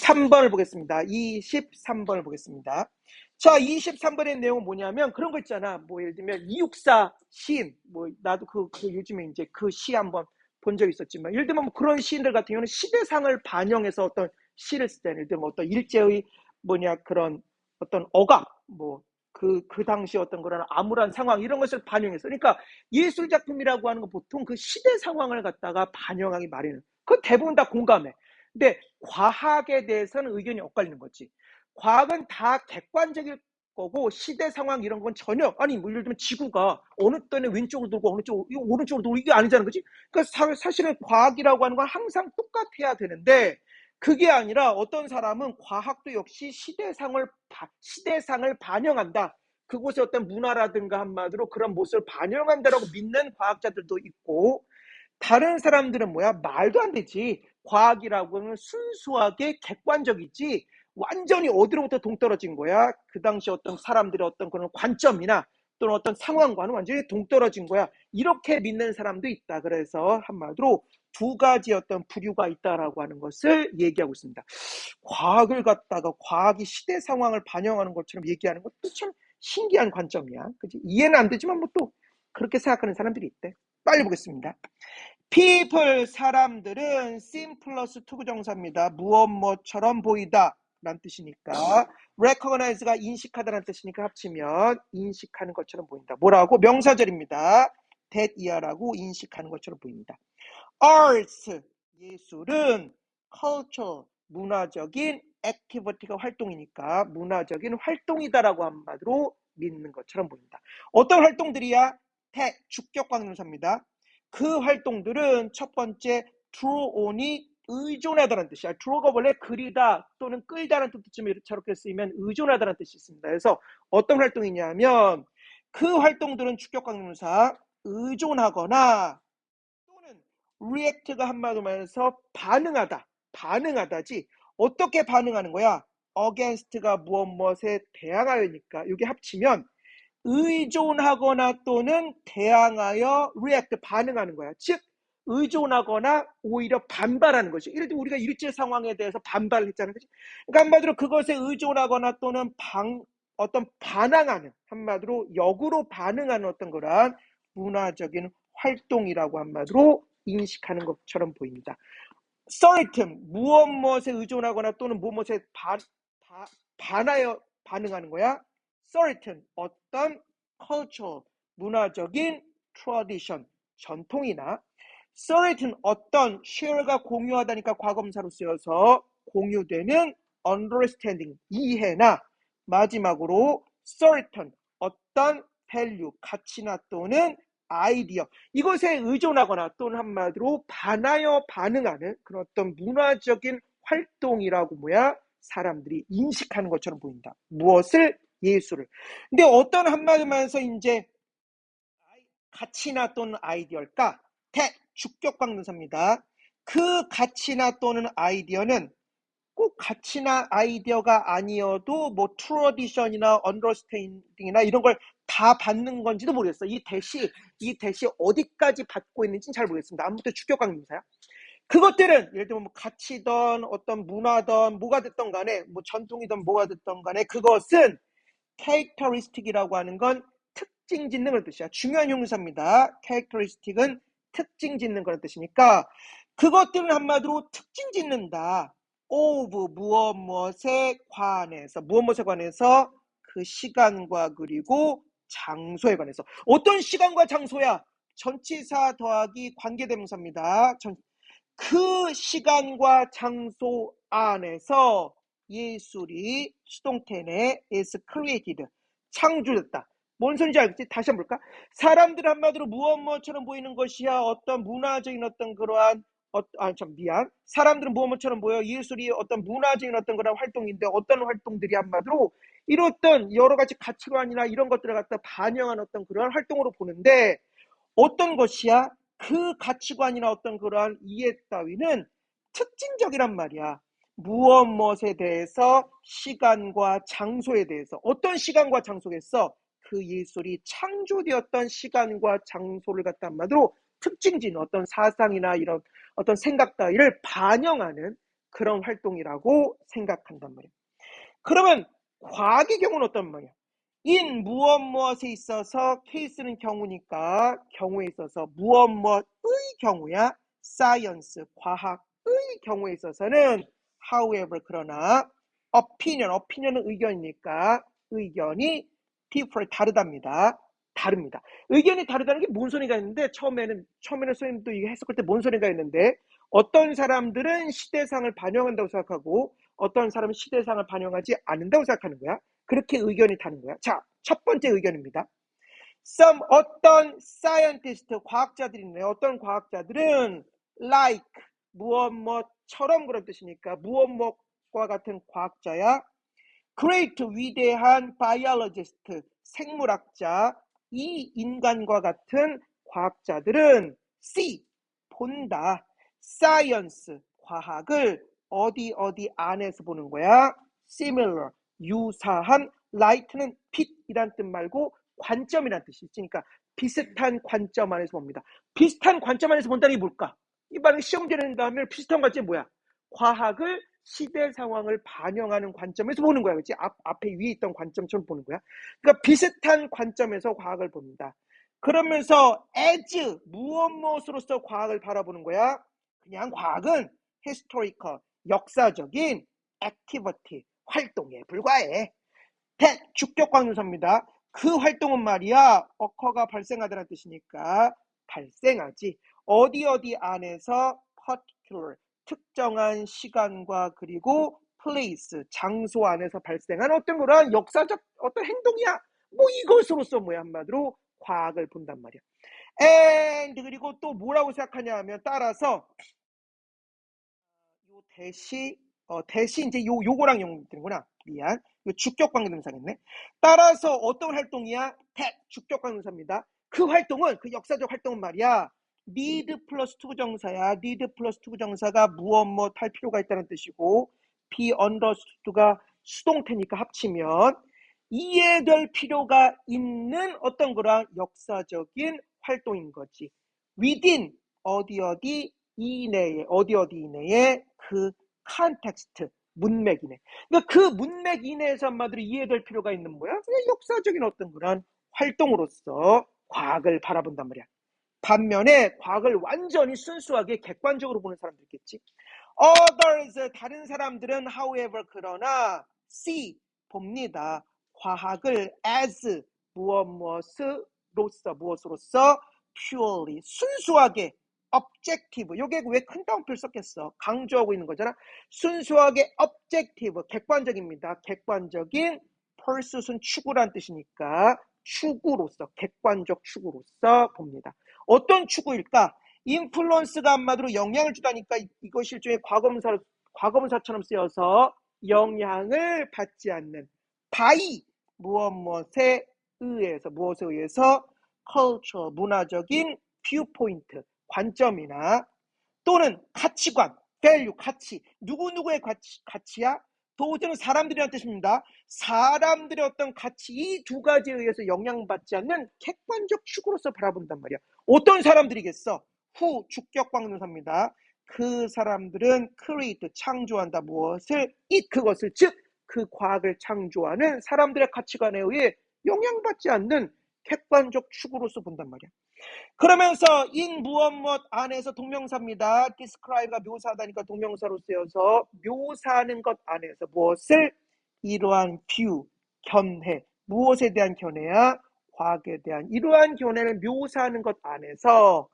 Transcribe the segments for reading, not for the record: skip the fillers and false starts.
23번을 보겠습니다. 23번을 보겠습니다. 자, 23번의 내용은 뭐냐면 그런 거 있잖아. 뭐 예를 들면 이육사 시인, 뭐 나도 그 요즘에 이제 그 시 한번 본 적이 있었지만, 예를 들면 뭐 그런 시인들 같은 경우는 시대상을 반영해서 어떤 시를 쓰잖아요. 예를 들면 어떤 일제의 그런 어떤 억압, 뭐 그 당시 어떤 그런 암울한 상황 이런 것을 반영해서, 그러니까 예술 작품이라고 하는 건 보통 그 시대 상황을 갖다가 반영하기 마련이에요. 그 대부분 다 공감해. 근데 과학에 대해서는 의견이 엇갈리는 거지. 과학은 다 객관적일 거고 시대 상황 이런 건 전혀, 아니 뭐 예를 들면 지구가 어느 때는 왼쪽으로 돌고 어느 쪽 오른쪽으로 돌고 이게 아니잖아, 그지? 그러니까 사실은 과학이라고 하는 건 항상 똑같아야 되는데, 그게 아니라 어떤 사람은 과학도 역시 시대상을 반영한다. 그곳의 어떤 문화라든가 한마디로 그런 모습을 반영한다라고 믿는 과학자들도 있고, 다른 사람들은 뭐야? 말도 안 되지. 과학이라고 하면 순수하게 객관적이지 완전히 어디로부터 동떨어진 거야. 그 당시 어떤 사람들의 어떤 그런 관점이나 또는 어떤 상황과는 완전히 동떨어진 거야. 이렇게 믿는 사람도 있다. 그래서 한마디로 두 가지 어떤 부류가 있다라고 하는 것을 얘기하고 있습니다. 과학을 갖다가 과학이 시대 상황을 반영하는 것처럼 얘기하는 것도 참 신기한 관점이야. 그치? 이해는 안 되지만 뭐 또 그렇게 생각하는 사람들이 있대. 빨리 보겠습니다. people 사람들은 sim 플러스 투부정사입니다. 무엇 뭐처럼 보이다 라는 뜻이니까, recognize가 인식하다라는 뜻이니까 합치면 인식하는 것처럼 보인다. 뭐라고? 명사절입니다. that year라고 인식하는 것처럼 보입니다. arts 예술은 culture 문화적인 activity가 활동이니까 문화적인 활동이다라고 한마디로 믿는 것처럼 보인다. 어떤 활동들이야? 주격관계명사입니다. 그 활동들은 첫 번째 draw on이 의존하다는 뜻이야. draw가 원래 그리다 또는 끌다라는 뜻쯤에 저렇게 쓰이면 의존하다는 뜻이 있습니다. 그래서 어떤 활동이냐면 그 활동들은 주격관계명사 의존하거나 또는 react가 한마디로 말해서 반응하다지. 어떻게 반응하는 거야? against가 무엇에 대항하여니까 이게 합치면 의존하거나 또는 대항하여 react 반응하는 거야. 즉 의존하거나 오히려 반발하는 거지. 예를 들어 우리가 일제 상황에 대해서 반발을 했잖아, 그치? 그러니까 한마디로 그것에 의존하거나 또는 어떤 반항하는, 한마디로 역으로 반응하는 어떤 그러한 문화적인 활동이라고 한마디로 인식하는 것처럼 보입니다. certain 무엇에 의존하거나 또는 무엇에 반하여 반응하는 거야. certain 어떤 culture 문화적인 tradition 전통이나, certain 어떤 share가 공유하다니까 과거분사로 쓰여서 공유되는 understanding 이해나, 마지막으로 certain 어떤 value 가치나 또는 아이디어 이것에 의존하거나 또는 한마디로 반하여 반응하는 그런 어떤 문화적인 활동이라고 사람들이 인식하는 것처럼 보인다. 무엇을? 예술을. 근데 어떤 한마디로 말해서 이제 가치나 또는 아이디어일까? 주격관계명사입니다. 그 가치나 또는 아이디어는 꼭 가치나 아이디어가 아니어도 뭐 트러디션이나 언더스탠딩이나 이런 걸 다 받는 건지도 모르겠어. 이 대시 어디까지 받고 있는지는 잘 모르겠습니다. 아무튼 주격관계명사야. 그것들은 예를 들면 뭐 가치든 어떤 문화든 뭐가 됐던 간에, 뭐 전통이든 뭐가 됐던 간에 그것은 characteristic이라고 하는 건 특징 짓는 그런 뜻이야. 중요한 형용사입니다. characteristic은 특징 짓는 그런 뜻이니까 그것들은 한마디로 특징 짓는다. of 무엇에 관해서 그 시간과 그리고 장소에 관해서. 어떤 시간과 장소야? 전치사 더하기 관계대명사입니다. 그 시간과 장소 안에서 예술이 수동태내 is created 창조됐다. 뭔 소리인지 알겠지? 다시 한번 볼까? 사람들 한마디로 무엇처럼 보이는 것이야. 어떤 문화적인 어떤 그러한 사람들은 무엇처럼 보여? 예술이 어떤 문화적인 어떤 그런 활동인데 어떤 활동들이 한마디로 이렇던 여러 가지 가치관이나 이런 것들을 갖다 반영한 어떤 그런 활동으로 보는데, 어떤 것이야? 그 가치관이나 어떤 그러한 이해 따위는 특징적이란 말이야. 무엇에 대해서, 시간과 장소에 대해서. 어떤 시간과 장소겠어? 그 예술이 창조되었던 시간과 장소를 갖다 한마디로 특징진 어떤 사상이나 이런 어떤 생각 따위를 반영하는 그런 활동이라고 생각한단 말이에요. 그러면 과학의 경우는 어떤 말이야? in 무엇 무엇에 있어서 케이스는 경우니까 경우에 있어서 무엇 무엇의 경우야. science 과학의 경우에 있어서는 however 그러나 opinion은 의견이니까 의견이 differ 다르답니다. 다릅니다. 의견이 다르다는 게 뭔 소리가 있는데 처음에는 선생님도 이게 해석할 때 뭔 소리가 있는데 어떤 사람들은 시대상을 반영한다고 생각하고 어떤 사람은 시대상을 반영하지 않는다고 생각하는 거야. 그렇게 의견이 다른 거야. 자, 첫 번째 의견입니다. 어떤 scientist 과학자들이 있네요. 어떤 과학자들은 like 무엇 뭐처럼 그런 뜻이니까 무엇 뭐과 같은 과학자야. great 위대한 biologist 생물학자 이 인간과 같은 과학자들은 see 본다. science 과학을 어디 안에서 보는 거야. similar 유사한 light는 빛이란 뜻 말고 관점이란 뜻이 있으니까 비슷한 관점 안에서 봅니다. 비슷한 관점 안에서 본다는 게 뭘까? 이 말은 시험지에 낸다면 비슷한 관점이 뭐야? 과학을 시대 상황을 반영하는 관점에서 보는 거야. 그렇지? 앞에 위에 있던 관점처럼 보는 거야. 그러니까 비슷한 관점에서 과학을 봅니다. 그러면서 as 무엇으로서 과학을 바라보는 거야? 그냥 과학은 historical 역사적인 activity 활동에 불과해. 주격관계사입니다. 그 활동은 말이야 occur가 발생하다는 뜻이니까 발생하지. 어디 안에서 particular 특정한 시간과 그리고 place 장소 안에서 발생한 어떤 그런 역사적 어떤 행동이야. 뭐 이것으로서 뭐야 한마디로 과학을 본단 말이야. and 그리고 또 뭐라고 생각하냐 하면 따라서 요 대시 이제 요거랑 연결되는구나. 미안. 요 주격관계동사겠네. 따라서 어떤 활동이야? 주격관계동사입니다. 그 활동은 그 역사적 활동은 말이야. need 플러스 투부정사야. need 플러스 투부정사가 무엇 할 필요가 있다는 뜻이고 be understood가 수동태니까 합치면 이해될 필요가 있는 어떤 거랑 역사적인 활동인 거지. within 어디 이내에 어디 이내에 그 컨텍스트 문맥이네. 그러니까 그 문맥 이내에서 한마디로 이해될 필요가 있는 뭐야? 그냥 역사적인 어떤 그런 활동으로서 과학을 바라본단 말이야. 반면에 과학을 완전히 순수하게 객관적으로 보는 사람도 있겠지. Others 다른 사람들은 however 그러나 see 봅니다. 과학을 as 무엇으로서 purely 순수하게 objective 요게 왜 큰 따옴표를 썼겠어? 강조하고 있는 거잖아. 순수하게 objective 객관적입니다. 객관적인 pursuit은 추구란 뜻이니까 추구로서 객관적 추구로서 봅니다. 어떤 추구일까? 인플루언스가 한마디로 영향을 주다니까 이것이 일종의 과거분사처럼 쓰여서 영향을 받지 않는 by 무엇에 의해서 culture 문화적인 viewpoint 관점이나 또는 가치관 value 가치 누구누구의 가치야? 도저는 사람들이란 뜻입니다. 사람들의 어떤 가치 이 두 가지에 의해서 영향받지 않는 객관적 축으로서 바라본단 말이야. 어떤 사람들이겠어? 후 주격관계사입니다. 그 사람들은 create 창조한다 무엇을 그것을 즉 그 과학을 창조하는 사람들의 가치관에 의해 영향받지 않는 객관적 축으로서 본단 말이야. 그러면서 in 무엇 안에서 동명사입니다. describe가 묘사하다니까 동명사로 쓰여서 묘사하는 것 안에서 무엇을 이러한 view, 견해 무엇에 대한 견해야? 과학에 대한 이러한 견해를 묘사하는 것 안에서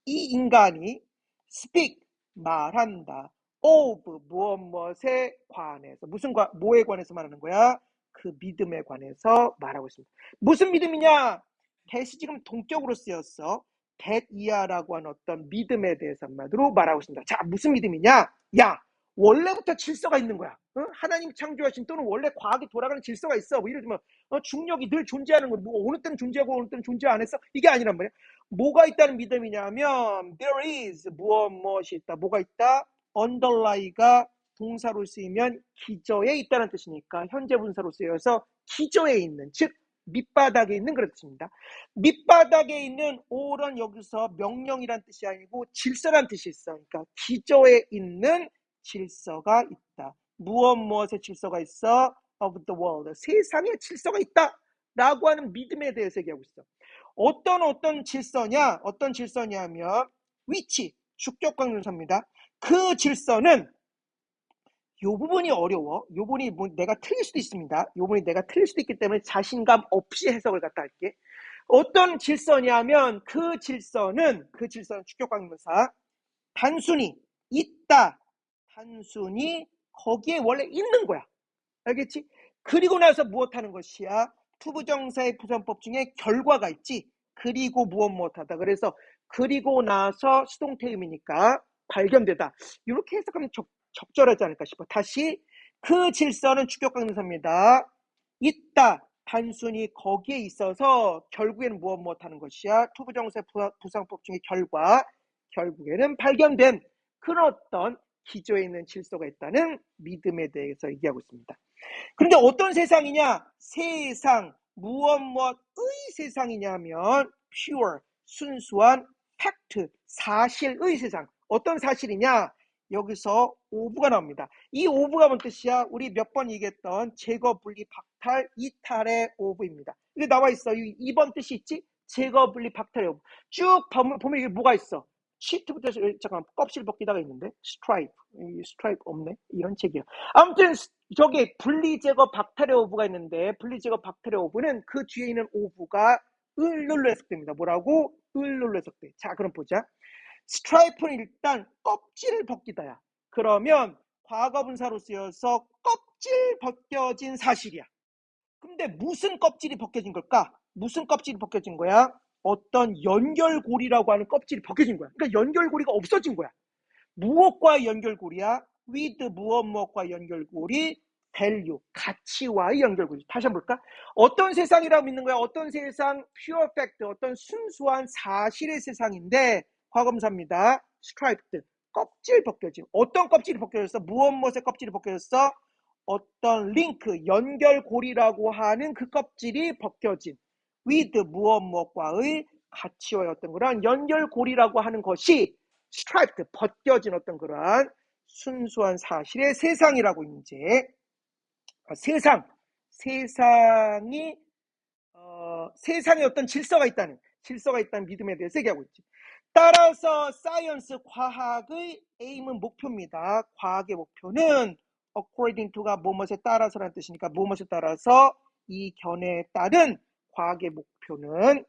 이 인간이 speak 말한다. of 무엇에 관해서 뭐에 관해서 말하는 거야? 그 믿음에 관해서 말하고 있습니다. 무슨 믿음이냐? 대시 지금 동격으로 쓰였어. 대이하라고 하는 어떤 믿음에 대해서 한마디로 말하고 있습니다. 자, 무슨 믿음이냐? 야, 원래부터 질서가 있는 거야. 하나님 창조하신 또는 원래 과학이 돌아가는 질서가 있어. 뭐 예를 들면 중력이 늘 존재하는 거. 뭐 어느 때는 존재하고 어느 때는 존재 안 했어. 이게 아니란 말이야. 뭐가 있다는 믿음이냐면 there is 무엇이 있다. 뭐가 있다? underlie가 동사로 쓰이면 기저에 있다는 뜻이니까 현재 분사로 쓰여서 기저에 있는 즉 밑바닥에 있는 그런 뜻입니다. 밑바닥에 있는 all은 여기서 명령이란 뜻이 아니고 질서란 뜻이 있어. 그러니까 기저에 있는 질서가 있다. 무엇의 질서가 있어? of the world. 세상에 질서가 있다. 라고 하는 믿음에 대해서 얘기하고 있어. 어떤 질서냐? 어떤 질서냐면 위치, 주격관계사입니다. 그 질서는 요 부분이 어려워. 요 부분이 내가 틀릴 수도 있습니다. 요 부분이 내가 틀릴 수도 있기 때문에 자신감 없이 해석을 갖다 할게. 어떤 질서냐면 그 질서는 주격관계사 단순히 있다. 단순히 거기에 원래 있는 거야. 알겠지? 그리고 나서 무엇하는 것이야? 투부정사의 부정법 중에 결과가 있지. 그리고 무엇하다. 그래서 그리고 나서 수동태음이니까 발견되다. 이렇게 해석하면 적절하지 않을까 싶어. 다시 그 질서는 주격관계사입니다. 있다. 단순히 거기에 있어서 결국에는 무엇하는 것이야? 투부정사의 부정법 중에 결국에는 발견된 그런 어떤 기조에 있는 질서가 있다는 믿음에 대해서 얘기하고 있습니다. 그런데 어떤 세상이냐? 세상, 무엇의 세상이냐면 pure, 순수한 팩트, 사실의 세상. 어떤 사실이냐? 여기서 오브가 나옵니다. 이 오브가 뭔 뜻이야? 우리 몇 번 얘기했던 제거, 분리, 박탈, 이탈의 오브입니다. 이게 나와 있어. 2번 뜻이 있지? 제거, 분리, 박탈의 오브. 쭉 보면 이게 뭐가 있어? 시트부터 잠깐 껍질 벗기다가 있는데 스트라이프 없네. 이런 책이야. 아무튼 저기 분리제거 박탈의 오브가 있는데 분리제거 박탈의 오브는 그 뒤에 있는 오브가 을로 해석됩니다. 뭐라고? 을로 해석돼. 자, 그럼 보자. 스트라이프는 일단 껍질을 벗기다야. 그러면 과거분사로 쓰여서 껍질 벗겨진 사실이야. 근데 무슨 껍질이 벗겨진 걸까? 무슨 껍질이 벗겨진 거야? 어떤 연결고리라고 하는 껍질이 벗겨진 거야. 그러니까 연결고리가 없어진 거야. 무엇과의 연결고리야? with 무엇과 연결고리? value, 가치와의 연결고리. 다시 한번 볼까? 어떤 세상이라고 믿는 거야? 어떤 세상? pure fact, 어떤 순수한 사실의 세상인데 과거분사입니다. striped, 껍질 벗겨진. 어떤 껍질이 벗겨졌어? 무엇의 껍질이 벗겨졌어? 어떤 링크, 연결고리라고 하는 그 껍질이 벗겨진 with 무엇과의 가치와의 어떤 그런 연결고리라고 하는 것이 striped, 벗겨진 어떤 그러한 순수한 사실의 세상이라고 이제 세상에 어떤 질서가 있다는 믿음에 대해서 얘기하고 있지. 따라서 사이언스, 과학의 에임은 목표입니다. 과학의 목표는 according to가 무엇에 따라서라는 뜻이니까 무엇에 따라서 이 견해에 따른 과학의 목표는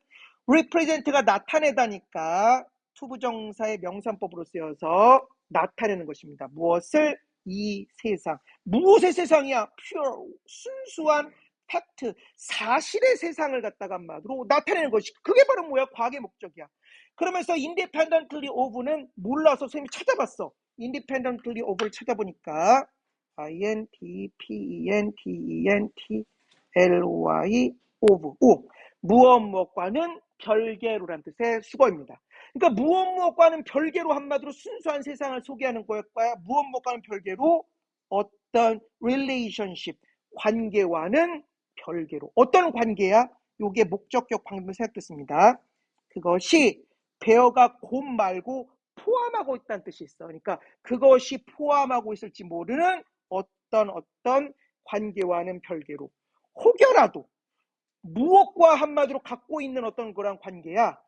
represent가 나타내다니까 투부정사의 명사법으로 쓰여서 나타내는 것입니다. 무엇을? 이 세상. 무엇의 세상이야? pure, 순수한 팩트, 사실의 세상을 갖다가 한마디로 나타내는 것이. 그게 바로 뭐야? 과학의 목적이야. 그러면서 independently of는 몰라서 선생님이 찾아봤어. independently of를 찾아보니까 independently of 무엇과는 별개로란 뜻의 수거입니다. 그러니까 무엇과는 별개로 한마디로 순수한 세상을 소개하는 거였고요. 무엇과는 별개로 어떤 relationship, 관계와는 별개로. 어떤 관계야? 요게 목적격 방금 생각됐습니다. 그것이 베어가 곧 말고 포함하고 있다는 뜻이 있어. 그러니까 그것이 포함하고 있을지 모르는 어떤 관계와는 별개로. 혹여라도 무엇과 한마디로 갖고 있는 어떤 그런 관계야.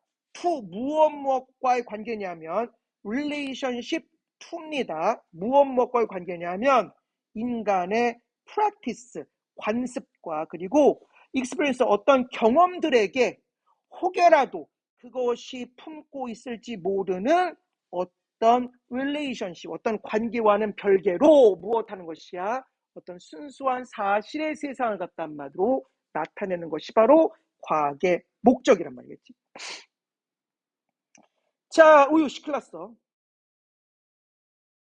무엇과의 관계냐면 relationship to입니다. 무엇과의 관계냐면 인간의 practice, 관습과 그리고 experience, 어떤 경험들에게 혹여라도 그것이 품고 있을지 모르는 어떤 relationship, 어떤 관계와는 별개로 무엇하는 것이야? 어떤 순수한 사실의 세상을 갖다 한마디로 나타내는 것이 바로 과학의 목적이란 말이겠지. 자, 우유 큰일 났어.